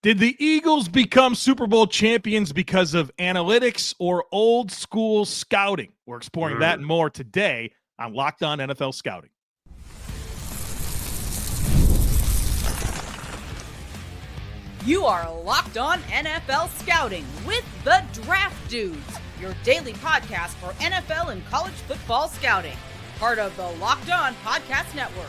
Did the Eagles become Super Bowl champions because of analytics or old school scouting? We're exploring that and more today on Locked On NFL Scouting. You are Locked On NFL Scouting with the Draft Dudes, your daily podcast for NFL and college football scouting. Part of the Locked On Podcast Network,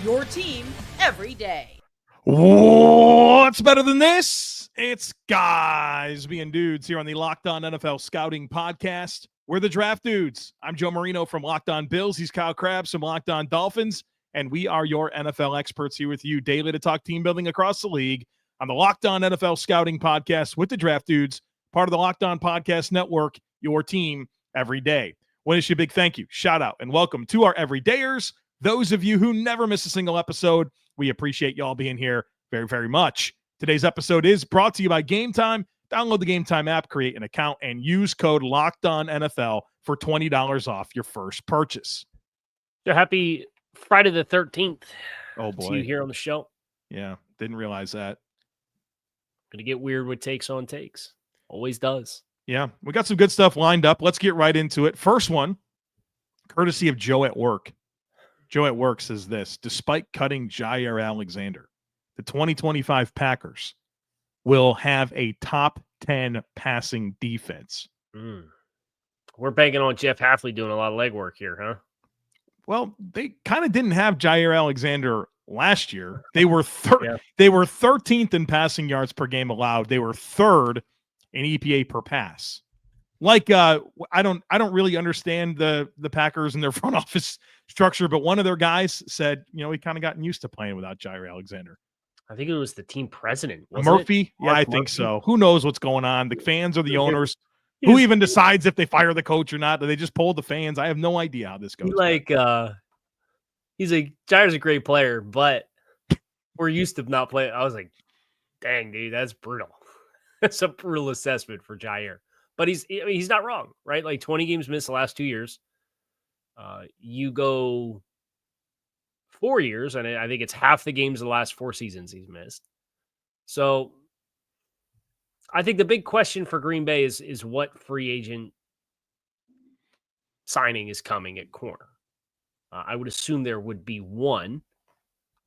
your team every day. What's better than this? It's guys being dudes here on the Locked On NFL Scouting Podcast. We're the Draft Dudes. I'm Joe Marino from Locked On Bills. He's Kyle Crabbs from Locked On Dolphins. And we are your NFL experts here with you daily to talk team building across the league on the Locked On NFL Scouting Podcast with the Draft Dudes, part of the Locked On Podcast Network, your team every day. Want to issue a big thank you, shout out, and welcome to our everydayers. Those of you who never miss a single episode, we appreciate y'all being here very, very much. Today's episode is brought to you by Game Time. Download the Game Time app, create an account, and use code LOCKEDONNFL for $20 off your first purchase. So happy Friday the 13th. Oh, boy. To you here on the show. Yeah, didn't realize that. Going to get weird with takes on takes. Always does. Yeah, we got some good stuff lined up. Let's get right into it. First one, courtesy of Joe at Work. Joe at Work says this: despite cutting Jair Alexander, the 2025 Packers will have a top 10 passing defense. We're banking on Jeff Hafley doing a lot of legwork here, huh? Well, they kind of didn't have Jair Alexander last year. They were They were 13th in passing yards per game allowed. They were third in EPA per pass. Like I don't really understand the Packers and their front office structure, but one of their guys said, he kind of gotten used to playing without Jair Alexander. I think it was the team president. Murphy? Yeah, I think so. Who knows what's going on? The fans or the owners? Who even decides if they fire the coach or not? Do they just poll the fans? I have no idea how this goes. Jair's a great player, but we're used to not playing. I was like, dang, dude, that's brutal. That's a brutal assessment for Jair. But he's not wrong, right? Like 20 games missed the last 2 years. You go 4 years, and I think it's half the games the last 4 seasons he's missed. So I think the big question for Green Bay is what free agent signing is coming at corner. I would assume there would be one,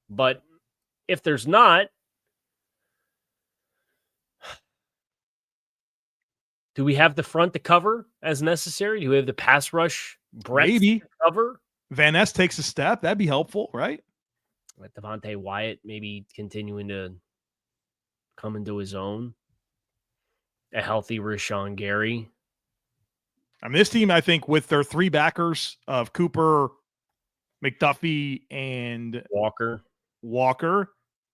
but if there's not, do we have the front to cover as necessary? Do we have the pass rush breadth to cover? Van Ness takes a step. That'd be helpful, right? With Devontae Wyatt maybe continuing to come into his own. A healthy Rashawn Gary. I mean, this team, I think, with their three backers of Cooper, McDuffie, and Walker,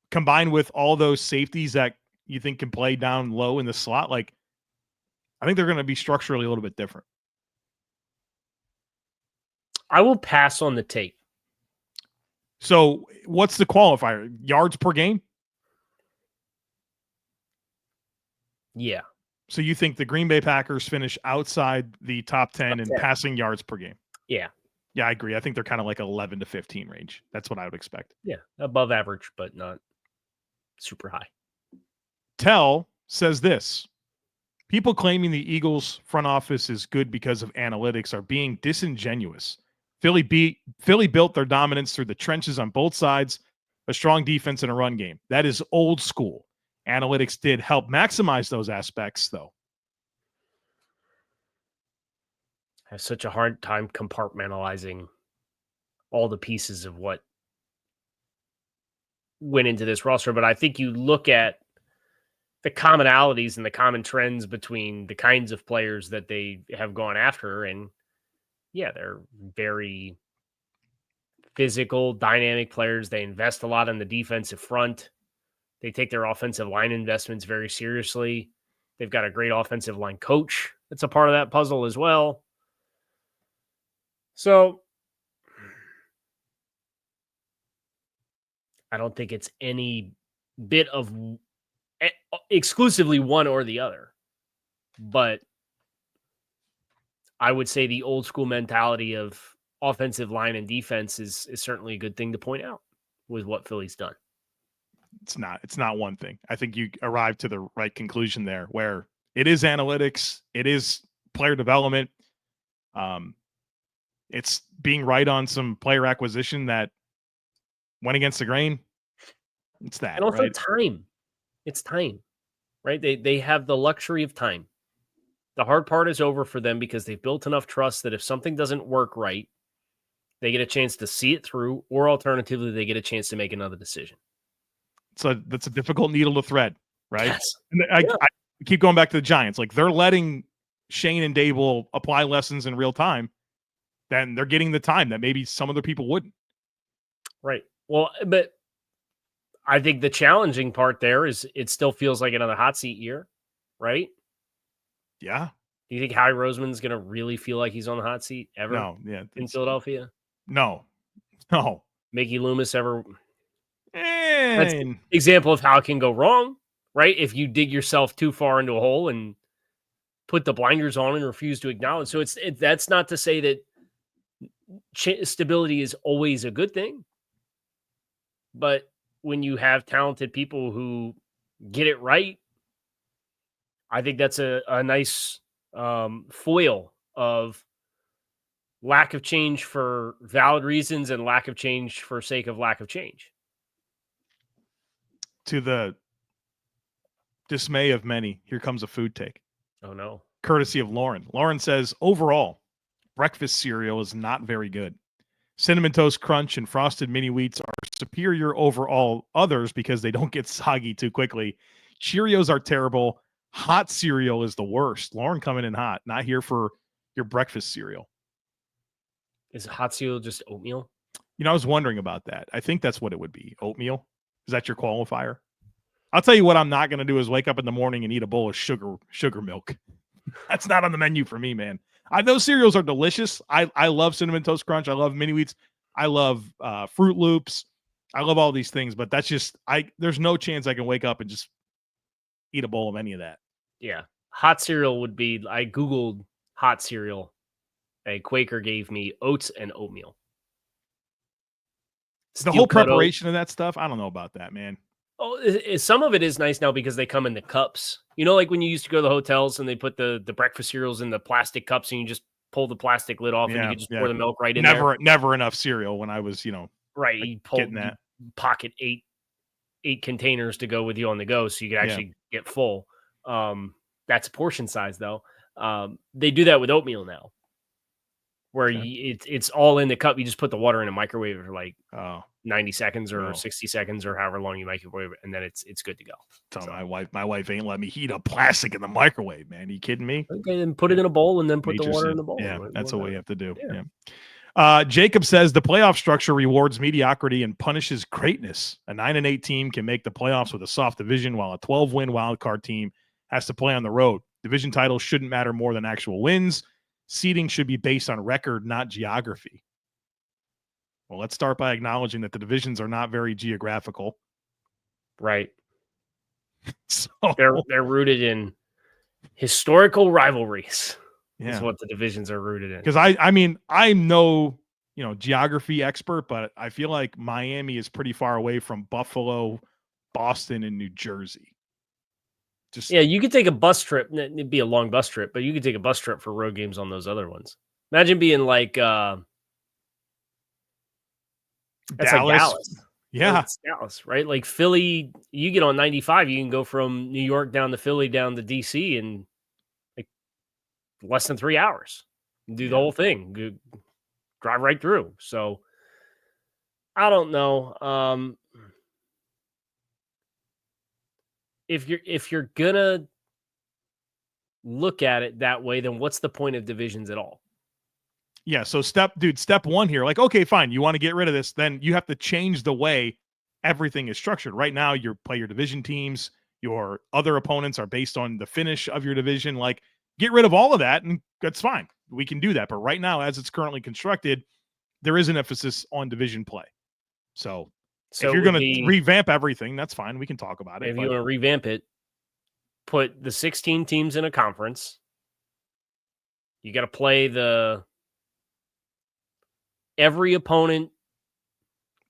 combined with all those safeties that you think can play down low in the slot, I think they're going to be structurally a little bit different. I will pass on the tape. So what's the qualifier? Yards per game? Yeah. So you think the Green Bay Packers finish outside the top 10 in passing yards per game? Yeah. Yeah, I agree. I think they're kind of like 11 to 15 range. That's what I would expect. Yeah, above average, but not super high. Tell says this: people claiming the Eagles front office is good because of analytics are being disingenuous. Philly built their dominance through the trenches on both sides, a strong defense and a run game. That is old school. Analytics did help maximize those aspects, though. I have such a hard time compartmentalizing all the pieces of what went into this roster, but I think you look at the commonalities and the common trends between the kinds of players that they have gone after, and yeah, they're very physical, dynamic players. They invest a lot on the defensive front. They take their offensive line investments very seriously. They've got a great offensive line coach that's a part of that puzzle as well. So I don't think it's any bit of exclusively one or the other. But I would say the old school mentality of offensive line and defense is certainly a good thing to point out with what Philly's done. It's not one thing. I think you arrived to the right conclusion there, where it is analytics, it is player development. It's being right on some player acquisition that went against the grain. It's that, And also right? time. It's time, right? They have the luxury of time. The hard part is over for them because they've built enough trust that if something doesn't work right, they get a chance to see it through, or alternatively, they get a chance to make another decision. So that's a difficult needle to thread, right? Yes. And I keep going back to the Giants. Like, they're letting Shane and Dable apply lessons in real time. Then they're getting the time that maybe some other people wouldn't. Right. Well, but I think the challenging part there is it still feels like another hot seat year, right? Yeah. Do you think Howie Roseman's going to really feel like he's on the hot seat ever No. Yeah. in Philadelphia? No. Mickey Loomis ever? That's an And example of how it can go wrong, right? If you dig yourself too far into a hole and put the blinders on and refuse to acknowledge. So that's not to say that stability is always a good thing, but when you have talented people who get it right, I think that's a nice foil of lack of change for valid reasons and lack of change for sake of lack of change. to the dismay of many, here comes a food take, Oh, no. courtesy of Lauren. Lauren says, overall, breakfast cereal is not very good. Cinnamon Toast Crunch and Frosted Mini Wheats are superior over all others because they don't get soggy too quickly. Cheerios are terrible. Hot cereal is the worst. Lauren coming in hot. Not here for your breakfast cereal. Is hot cereal just oatmeal? I was wondering about that. I think that's what it would be. Oatmeal. Is that your qualifier? I'll tell you what I'm not going to do is wake up in the morning and eat a bowl of sugar milk. That's not on the menu for me, man. Those cereals are delicious. I love Cinnamon Toast Crunch. I love Mini Wheats. I love Fruit Loops. I love all these things, but that's just there's no chance I can wake up and just eat a bowl of any of that. Yeah. Hot cereal would be, I Googled hot cereal. A Quaker gave me oats and oatmeal. The whole preparation of that stuff, I don't know about that, man. Oh, some of it is nice now because they come in the cups. Like when you used to go to the hotels and they put the breakfast cereals in the plastic cups and you just pull the plastic lid off and you could just pour the milk right in there. Never enough cereal when I was, right. You pocket eight containers to go with you on the go so you could actually get full. That's a portion size though. They do that with oatmeal now, where it's all in the cup. You just put the water in a microwave for like 90 seconds or 60 seconds or however long you microwave it, and then it's good to go. So my wife ain't let me heat up plastic in the microwave, man. Are you kidding me? Okay, then put it in a bowl and then put the water in the bowl. Yeah, that's what we have to do. Yeah. Jacob says the playoff structure rewards mediocrity and punishes greatness. A 9-8 team can make the playoffs with a soft division, while a 12-win wildcard team has to play on the road. Division titles shouldn't matter more than actual wins. Seeding should be based on record, not geography. Well, let's start by acknowledging that the divisions are not very geographical. Right. So they're rooted in historical rivalries. Yeah. Is what the divisions are rooted in. Because I'm no geography expert, but I feel like Miami is pretty far away from Buffalo, Boston, and New Jersey. You could take a bus trip. It'd be a long bus trip, but you could take a bus trip for road games on those other ones. Imagine being like Dallas. Like Dallas. Yeah. It's Dallas, right? Like Philly, you get on 95, you can go from New York down to Philly down to DC in like less than 3 hours. Do the whole thing. Drive right through. So I don't know. If you're gonna look at it that way, then what's the point of divisions at all? Yeah, so step one here, like, okay, fine, you want to get rid of this, then you have to change the way everything is structured. Right now, you play your division teams, your other opponents are based on the finish of your division. Like, get rid of all of that, and that's fine. We can do that. But right now, as it's currently constructed, there is an emphasis on division play. So if you're going to revamp everything, that's fine. We can talk about it. If you want to revamp it, put the 16 teams in a conference. You got to play every opponent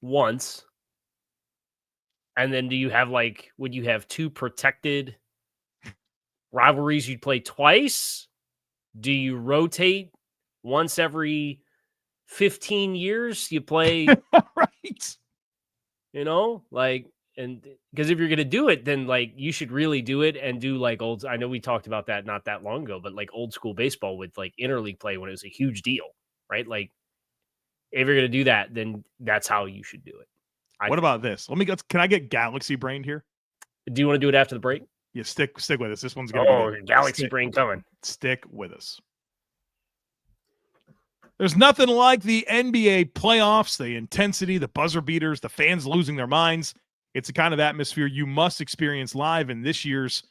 once, And then would you have 2 protected rivalries you'd play twice? Do you rotate once every 15 years? You play, Right. and because if you're going to do it, then you should really do it and do I know we talked about that not that long ago, but old school baseball with interleague play when it was a huge deal, right? If you're going to do that, then that's how you should do it. What about this? Can I get galaxy brained here? Do you want to do it after the break? Yeah, stick with us. This one's going to be good. Galaxy brain coming. Stick with us. There's nothing like the NBA playoffs, the intensity, the buzzer beaters, the fans losing their minds. It's the kind of atmosphere you must experience live, and this year's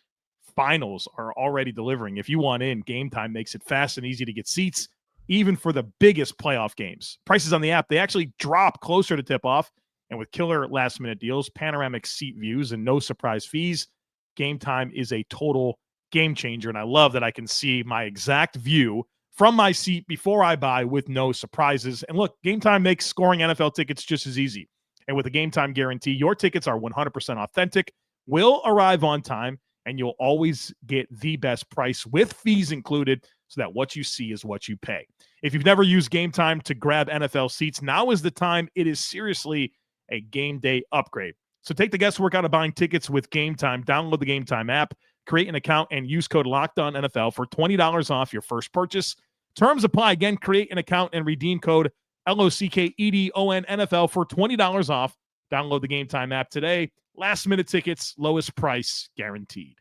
finals are already delivering. If you want in, Game Time makes it fast and easy to get seats, even for the biggest playoff games. Prices on the app, they actually drop closer to tip-off, and with killer last-minute deals, panoramic seat views, and no surprise fees, Game Time is a total game changer, and I love that I can see my exact view from my seat before I buy with no surprises. And look, Game Time makes scoring NFL tickets just as easy. And with a Game Time guarantee, your tickets are 100% authentic, will arrive on time, and you'll always get the best price with fees included so that what you see is what you pay. If you've never used Game Time to grab NFL seats, now is the time. It is seriously a game day upgrade. So take the guesswork out of buying tickets with Game Time. Download the Game Time app, create an account, and use code LOCKEDONNFL for $20 off your first purchase. Terms apply. Again, create an account and redeem code LOCKEDONNFL for $20 off. Download the Game Time app today. Last minute tickets, lowest price guaranteed.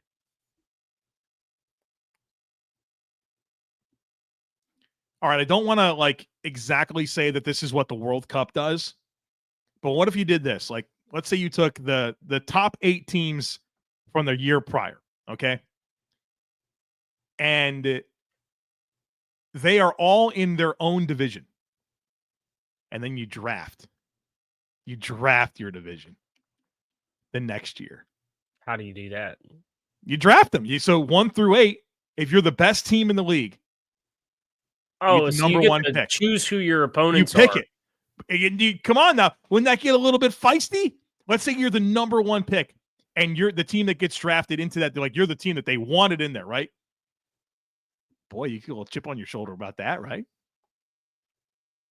All right, I don't want to exactly say that this is what the World Cup does, but what if you did this? Let's say you took the top 8 teams from the year prior, okay? And they are all in their own division. And then you draft. You draft your division the next year. How do you do that? You draft them. So 1 through 8, if you're the best team in the league, so number you get 1 to pick. Choose who your opponents you pick are. it. Come on now. Wouldn't that get a little bit feisty? Let's say you're the number 1 pick and you're the team that gets drafted into that. You're the team that they wanted in there, right? Boy, you get a little chip on your shoulder about that, right?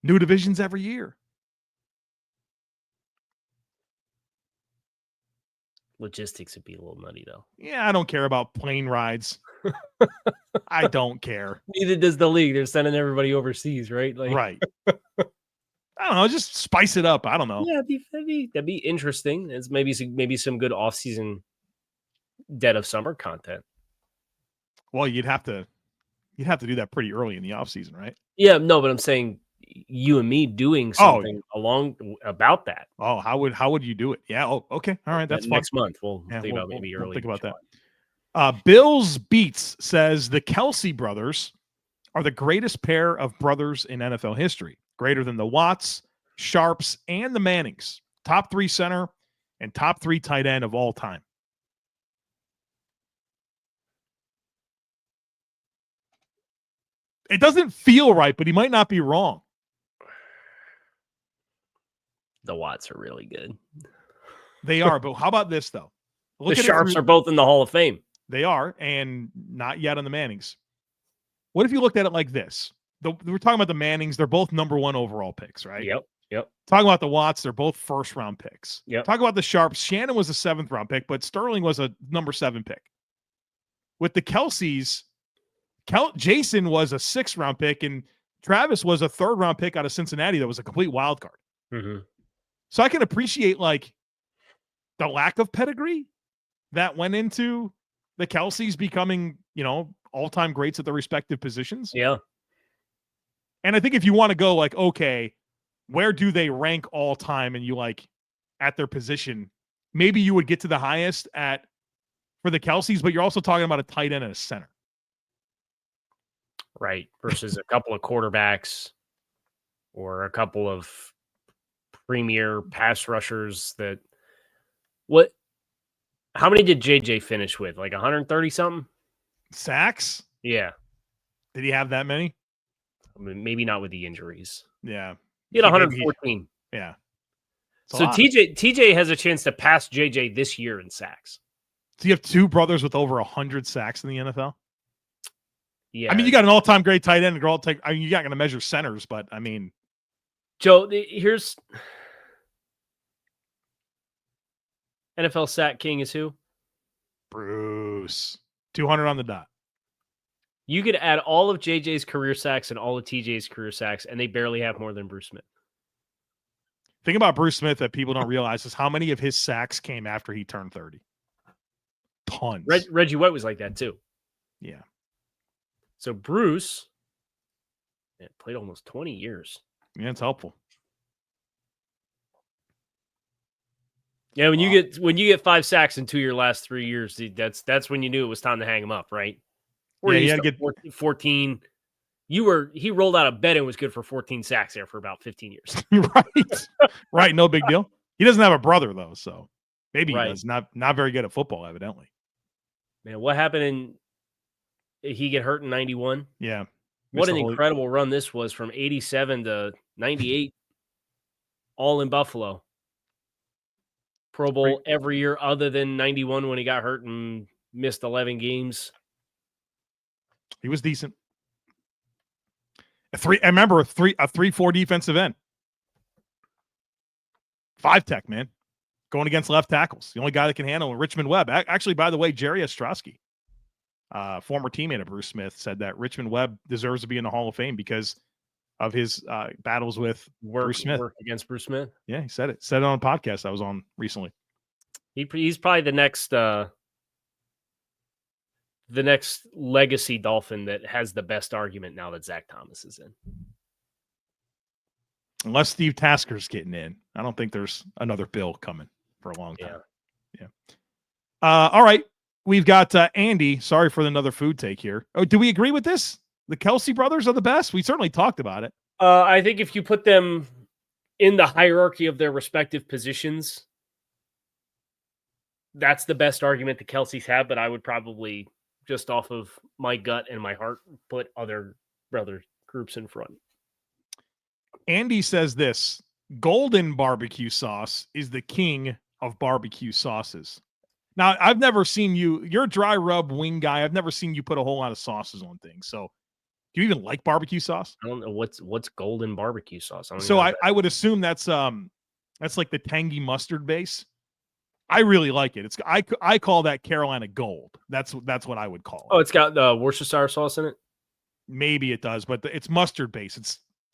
New divisions every year. Logistics would be a little nutty, though. Yeah, I don't care about plane rides. I don't care. Neither does the league. They're sending everybody overseas, right? Right. I don't know. Just spice it up. I don't know. Yeah, that'd be interesting. It's maybe some good off-season dead of summer content. Well, you'd have to do that pretty early in the off season, right? Yeah, no, but I'm saying you and me doing something along about that. Oh, how would you do it? Yeah. Oh, okay. All right. That's next fun. month. We'll think about maybe early. We'll think about that. Bill's Beats says the Kelsey brothers are the greatest pair of brothers in NFL history, greater than the Watts, Sharps, and the Mannings. Top 3 center and top 3 tight end of all time. It doesn't feel right, but he might not be wrong. The Watts are really good. They are, but how about this, though? The Sharps are both in the Hall of Fame. They are, and not yet on the Mannings. What if you looked at it like this? We're talking about the Mannings. They're both number 1 overall picks, right? Yep. Talking about the Watts, they're both first-round picks. Yep. Talk about the Sharps. Shannon was a 7th-round pick, but Sterling was a number 7 pick. With the Kelseys, Jason was a 6th-round pick, and Travis was a 3rd-round pick out of Cincinnati that was a complete wild card. Mm-hmm. So I can appreciate the lack of pedigree that went into the Kelseys becoming, all-time greats at their respective positions. Yeah. And I think if you want to go okay, where do they rank all time? And you at their position, maybe you would get to the highest for the Kelseys, but you're also talking about a tight end and a center. Right. Versus a couple of quarterbacks or a couple of premier pass rushers how many did JJ finish with? 130 something? Sacks? Yeah. Did he have that many? I mean, maybe not with the injuries. Yeah. He had 114. Yeah. So TJ has a chance to pass JJ this year in sacks. Do you have two brothers with over 100 sacks in the NFL? Yeah. I mean, you got an all-time great tight end. You're not going to measure centers, but I mean, Joe, here's NFL sack king is who? Bruce. 200 on the dot. You could add all of JJ's career sacks and all of TJ's career sacks, and they barely have more than Bruce Smith. Thing about Bruce Smith that people don't realize is how many of his sacks came after he turned 30. Tons. Reggie White was like that too. Yeah. So Bruce played almost 20 years. Yeah, it's helpful. Yeah, when you get 5 sacks in 2 of your last 3 years, that's when you knew it was time to hang him up, right? Or yeah, you had to get 14. He rolled out of bed and was good for 14 sacks there for about 15 years. Right. No big deal. He doesn't have a brother though, so maybe he Right. does. Not very good at football, evidently. Man, what happened he get hurt in 91? Yeah. What an incredible run this was from 87 to 98, all in Buffalo. Pro Bowl every year other than 91 when he got hurt and missed 11 games. He was decent. I remember a 3-4 defensive end. 5-tech, man. Going against left tackles. The only guy that can handle him, Richmond Webb. Actually, by the way, Jerry Ostrowski, former teammate of Bruce Smith, said that Richmond Webb deserves to be in the Hall of Fame because of his battles with Bruce Smith. Work against Bruce Smith. Yeah, he said it. Said it on a podcast I was on recently. He's probably the next legacy Dolphin that has the best argument now that Zach Thomas is in. Unless Steve Tasker's getting in. I don't think there's another Bill coming for a long time. Yeah. All right. We've got Andy. Sorry for another food take here. Oh, do we agree with this? The Kelsey brothers are the best? We certainly talked about it. I think if you put them in the hierarchy of their respective positions, that's the best argument the Kelseys have, but I would probably, just off of my gut and my heart, put other brother groups in front. Andy says this: golden barbecue sauce is the king of barbecue sauces. Now, I've never seen you're a dry rub wing guy. I've never seen you put a whole lot of sauces on things. So do you even like barbecue sauce? I don't know what's golden barbecue sauce. I would assume that's like the tangy mustard base. I really like it. I call that Carolina Gold. That's what I would call it. Oh, it's got the Worcestershire sauce in it? Maybe it does, but it's mustard base.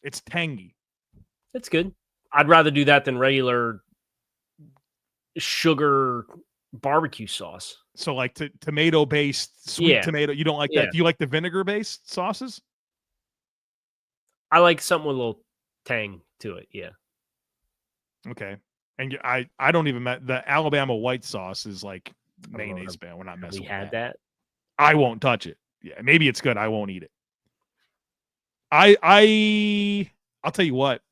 It's tangy. It's good. I'd rather do that than regular sugar barbecue sauce. So like tomato based sweet tomato. You don't like that? Do you like the vinegar based sauces? I like something with a little tang to it. Yeah. Okay. And I don't even the Alabama white sauce is like mayonnaise band. We're not messing with that. We had that. I won't touch it. Yeah, maybe it's good. I won't eat it. I'll tell you what.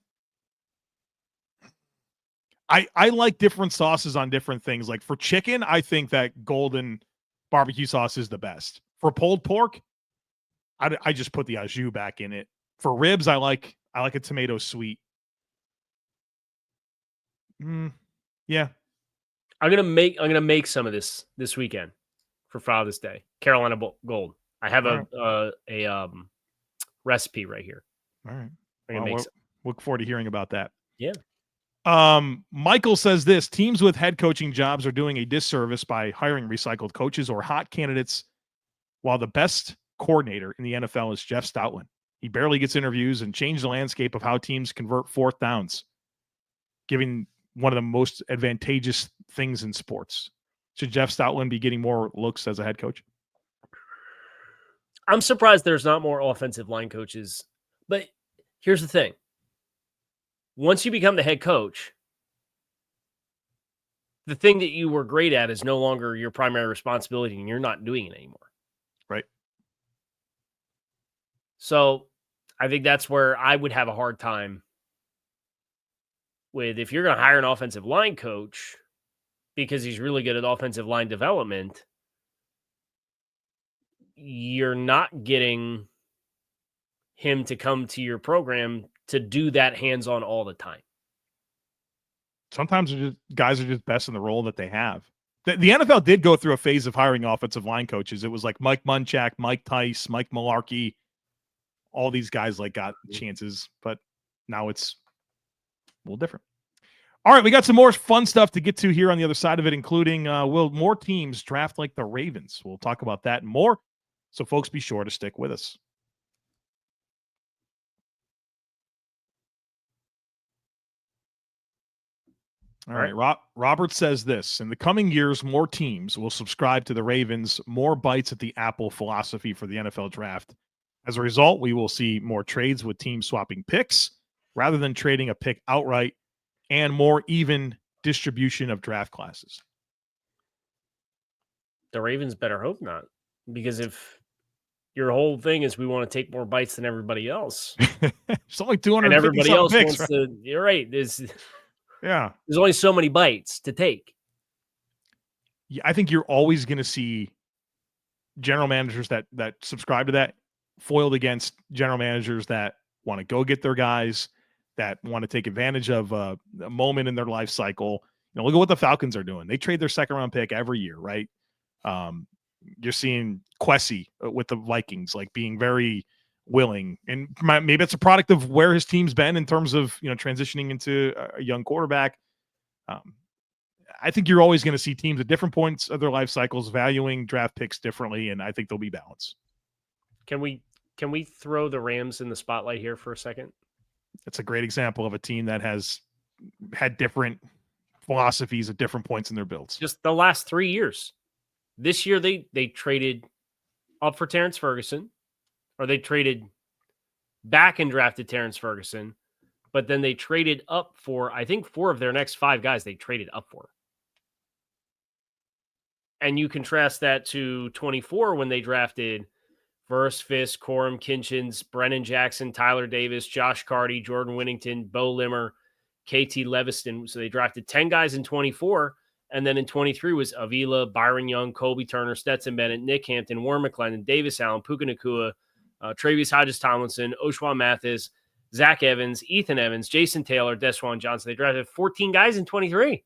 I like different sauces on different things. Like for chicken, I think that golden barbecue sauce is the best. For pulled pork, I just put the au jus back in it. For ribs, I like a tomato sweet. Yeah. I'm gonna make some of this weekend for Father's Day. Carolina Gold. I have a recipe right here. All right. I'm gonna make some. Look forward to hearing about that. Yeah. Michael says this: teams with head coaching jobs are doing a disservice by hiring recycled coaches or hot candidates, while the best coordinator in the NFL is Jeff Stoutland. He barely gets interviews and changed the landscape of how teams convert fourth downs, giving one of the most advantageous things in sports. Should Jeff Stoutland be getting more looks as a head coach? I'm surprised there's not more offensive line coaches. But here's the thing. Once you become the head coach, the thing that you were great at is no longer your primary responsibility, and you're not doing it anymore. Right. So I think that's where I would have a hard time with, if you're going to hire an offensive line coach because he's really good at offensive line development, you're not getting him to come to your program to do that hands-on all the time. sometimes guys are just best in the role that they have. The NFL did go through a phase of hiring offensive line coaches. It was like Mike Munchak, Mike Tice, Mike Malarkey. All these guys got chances, but now it's a little different. All right, we got some more fun stuff to get to here on the other side of it, including will more teams draft like the Ravens? We'll talk about that and more. So, folks, be sure to stick with us. All right. Robert says this: in the coming years, more teams will subscribe to the Ravens' more bites at the apple philosophy for the NFL draft. As a result, we will see more trades with teams swapping picks rather than trading a pick outright, and more even distribution of draft classes. The Ravens better hope not, because if your whole thing is we want to take more bites than everybody else, it's only 250 and everybody else picks, wants to. You're right. There's only so many bites to take. Yeah, I think you're always going to see general managers that subscribe to that foiled against general managers that want to go get their guys, that want to take advantage of a moment in their life cycle. Look at what the Falcons are doing. They trade their second round pick every year, right? You're seeing Kwesi with the Vikings, like being very willing, and maybe it's a product of where his team's been in terms of transitioning into a young quarterback. I think you're always going to see teams at different points of their life cycles valuing draft picks differently, and I think there'll be balance. Can we throw the Rams in the spotlight here for a second? It's a great example of a team that has had different philosophies at different points in their builds. Just the last 3 years. This year they traded up for Terrence Ferguson, or they traded back and drafted Terrence Ferguson, but then they traded up for, I think, 4 of their next 5 guys they traded up for. And you contrast that to 24 when they drafted Verse, Fisk, Corum, Kinchins, Brennan Jackson, Tyler Davis, Josh Carty, Jordan Winnington, Bo Limmer, KT Leviston. So they drafted 10 guys in 24. And then in 23 was Avila, Byron Young, Colby Turner, Stetson Bennett, Nick Hampton, Warren McClendon, Davis Allen, Puka Nacua, Travis Hodges-Tomlinson, Oshwan Mathis, Zach Evans, Ethan Evans, Jason Taylor, Deshaun Johnson. They drafted 14 guys in 23.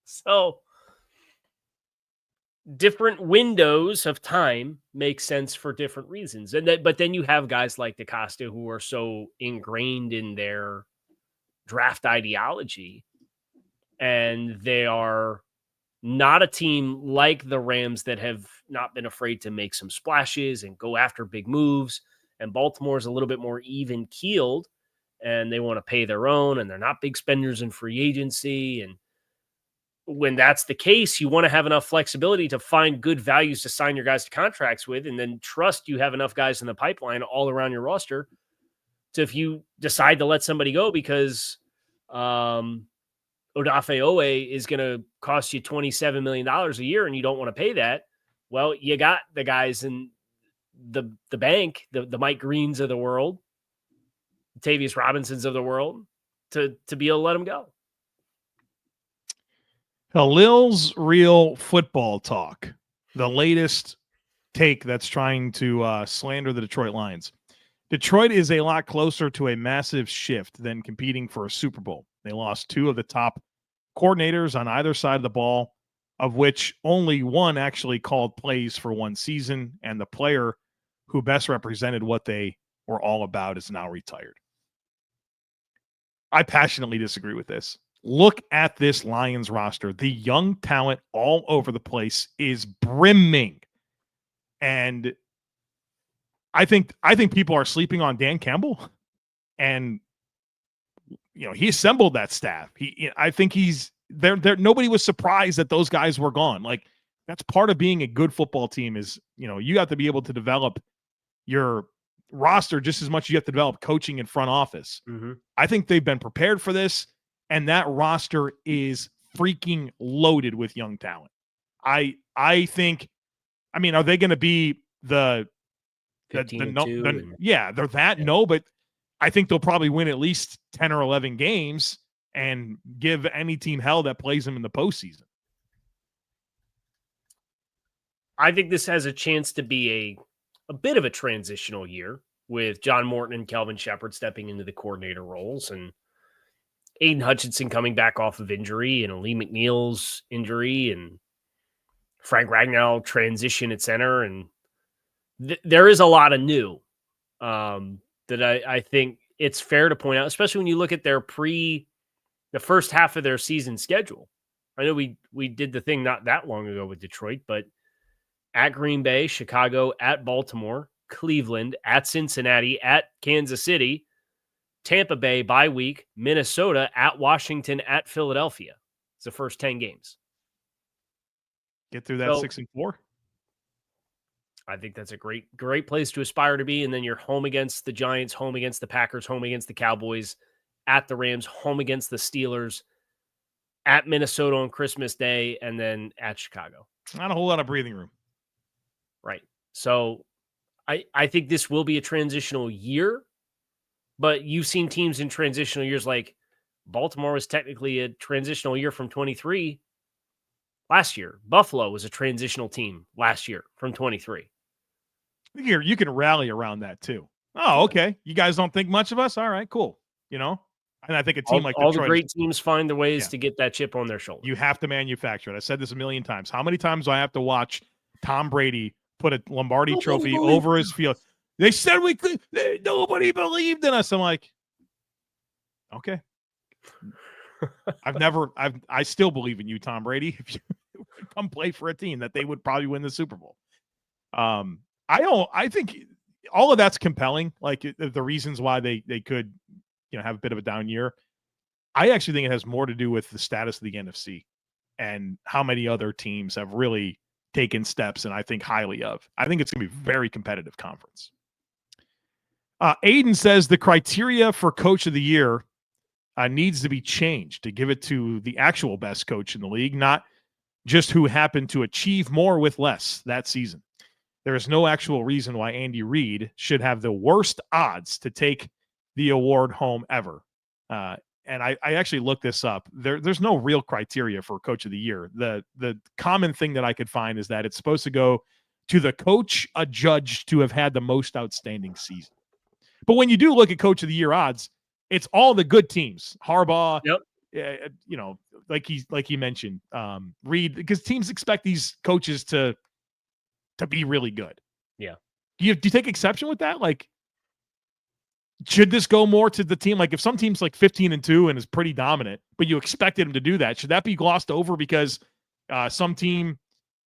So different windows of time make sense for different reasons. But then you have guys like DeCosta who are so ingrained in their draft ideology, and they are not a team like the Rams that have not been afraid to make some splashes and go after big moves. And Baltimore's a little bit more even keeled, and they want to pay their own, and they're not big spenders in free agency. And when that's the case, you want to have enough flexibility to find good values to sign your guys to contracts with, and then trust you have enough guys in the pipeline all around your roster to, if you decide to let somebody go because Odafe Owe is going to cost you $27 million a year and you don't want to pay that, well, you got the guys in the bank, the Mike Greens of the world, Tavius Robinsons of the world, to be able to let them go. Halil's Real Football Talk, the latest take that's trying to slander the Detroit Lions. Detroit is a lot closer to a massive shift than competing for a Super Bowl. They lost 2 of the top coordinators on either side of the ball, of which only one actually called plays for one season, and the player who best represented what they were all about is now retired. I passionately disagree with this. Look at this Lions roster. The young talent all over the place is brimming. And I think people are sleeping on Dan Campbell. And he assembled that staff. I think he's there. Nobody was surprised that those guys were gone. Like, that's part of being a good football team is, you have to be able to develop your roster just as much as you have to develop coaching and front office. Mm-hmm. I think they've been prepared for this. And that roster is freaking loaded with young talent. I think, are they going to be they're that? No, but I think they'll probably win at least 10 or 11 games and give any team hell that plays them in the postseason. I think this has a chance to be a bit of a transitional year with John Morton and Kelvin Shepard stepping into the coordinator roles. And Aiden Hutchinson coming back off of injury and Lee McNeil's injury and Frank Ragnow transition at center. And there is a lot of new that I think it's fair to point out, especially when you look at their the first half of their season schedule. I know we did the thing not that long ago with Detroit, but at Green Bay, Chicago, at Baltimore, Cleveland, at Cincinnati, at Kansas City, Tampa Bay bye week, Minnesota, at Washington, at Philadelphia. It's the first 10 games. Get through that 6-4. I think that's a great place to aspire to be. And then you're home against the Giants, home against the Packers, home against the Cowboys, at the Rams, home against the Steelers, at Minnesota on Christmas Day, and then at Chicago. Not a whole lot of breathing room. Right. So I think this will be a transitional year, but you've seen teams in transitional years like Baltimore was technically a transitional year from 23 last year. Buffalo was a transitional team last year from 23. You can rally around that too. Oh, okay. You guys don't think much of us? All right, cool. You know? And I think a team like all Detroit, the great teams find their ways to get that chip on their shoulder. You have to manufacture it. I said this a million times. How many times do I have to watch Tom Brady put a Lombardi trophy over his field? They said we could. Nobody believed in us. I'm like, okay. I still believe in you, Tom Brady. If you come play for a team, that they would probably win the Super Bowl. I think all of that's compelling. Like the reasons why they could, have a bit of a down year. I actually think it has more to do with the status of the NFC and how many other teams have really taken steps, and I think highly of. I think it's going to be a very competitive conference. Aiden says the criteria for coach of the year needs to be changed to give it to the actual best coach in the league, not just who happened to achieve more with less that season. There is no actual reason why Andy Reid should have the worst odds to take the award home ever. And I actually looked this up. There's no real criteria for coach of the year. The common thing that I could find is that it's supposed to go to the coach adjudged to have had the most outstanding season. But when you do look at coach of the year odds, it's all the good teams. Harbaugh, like he mentioned, Reid, because teams expect these coaches to be really good. Yeah. Do you take exception with that? Like, should this go more to the team? Like if some team's like 15-2 and is pretty dominant, but you expected him to do that, should that be glossed over because some team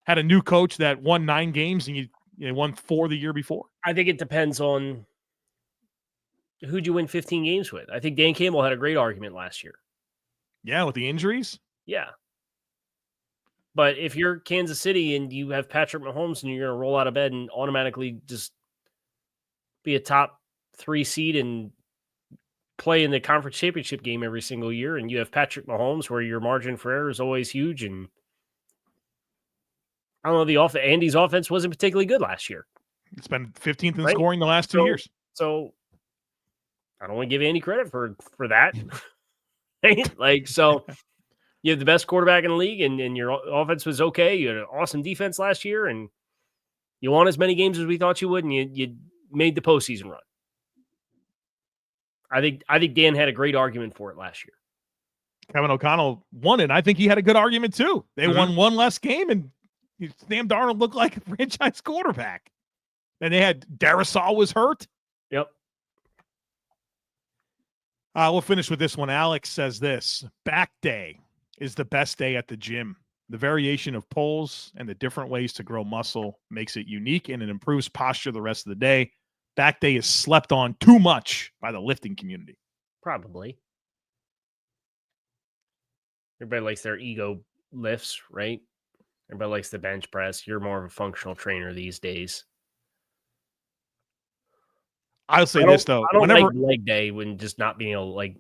had a new coach that won 9 games and you won 4 the year before? I think it depends on who'd you win 15 games with. I think Dan Campbell had a great argument last year. Yeah, with the injuries? Yeah. But if you're Kansas City and you have Patrick Mahomes and you're going to roll out of bed and automatically just be a top 3 seed and play in the conference championship game every single year, and you have Patrick Mahomes where your margin for error is always huge, and I don't know, Andy's offense wasn't particularly good last year. It's been 15th in scoring the last 2 years. So I don't want to give Andy credit for that. So you have the best quarterback in the league, and your offense was okay. You had an awesome defense last year, and you won as many games as we thought you would, and you made the postseason run. I think Dan had a great argument for it last year. Kevin O'Connell won it. I think he had a good argument too. They won one less game, and Sam Darnold looked like a franchise quarterback. And they had Darisaw was hurt. Yep. We'll finish with this one. Alex says this: back day is the best day at the gym. The variation of pulls and the different ways to grow muscle makes it unique, and it improves posture the rest of the day. Back day is slept on too much by the lifting community. Probably. Everybody likes their ego lifts, right? Everybody likes the bench press. You're more of a functional trainer these days. I'll say this, though. I don't like leg day when just not being able to,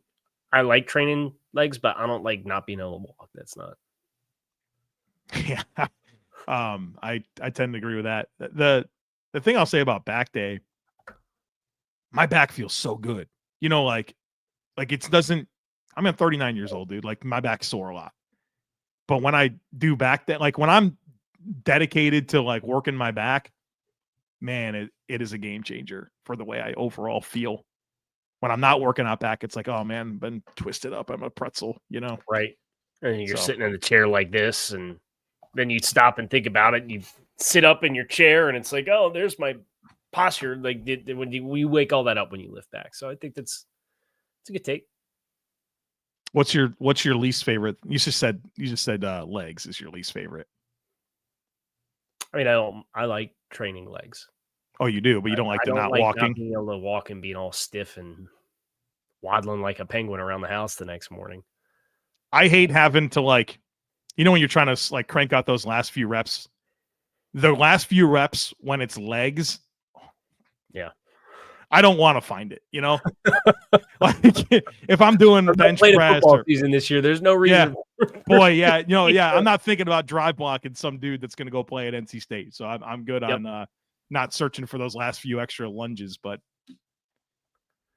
I like training legs, but I don't like not being able to walk. That's not. Yeah. I tend to agree with that. The thing I'll say about back day, my back feels so good. It doesn't, I'm 39 years old, dude. Like my back's sore a lot. But when I do back day, when I'm dedicated to working my back, man, it is a game changer for the way I overall feel. when I'm not working out back, it's like, oh man, I've been twisted up. I'm a pretzel, you know? Right. And you're So- sitting in the chair like this, and then you stop and think about it, and you sit up in your chair, and it's like, oh, there's my posture. Like we wake all that up when you lift back. So I think it's a good take. What's your least favorite? You just said legs is your least favorite. I mean, I like training legs. Oh, you do, but you don't like the not walking. Not being able to walk and being all stiff and waddling like a penguin around the house the next morning. I hate having to like, you know, when you're trying to like crank out those last few reps, when it's legs. Yeah. I don't want to find it, you know. Like if I'm doing bench press football season this year, there's no reason. Yeah, boy, yeah, you know, yeah. I'm not thinking about drive blocking some dude that's going to go play at NC State, so I'm good on not searching for those last few extra lunges. But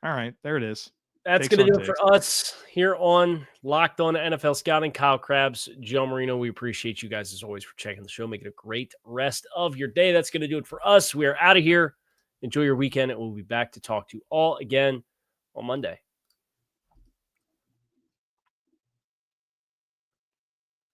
all right, there it is. That's going to do it for us here on Locked On NFL Scouting. Kyle Crabbs, Joe Marino, we appreciate you guys as always for checking the show. Make it a great rest of your day. That's going to do it for us. We are out of here. Enjoy your weekend, and we'll be back to talk to you all again on Monday.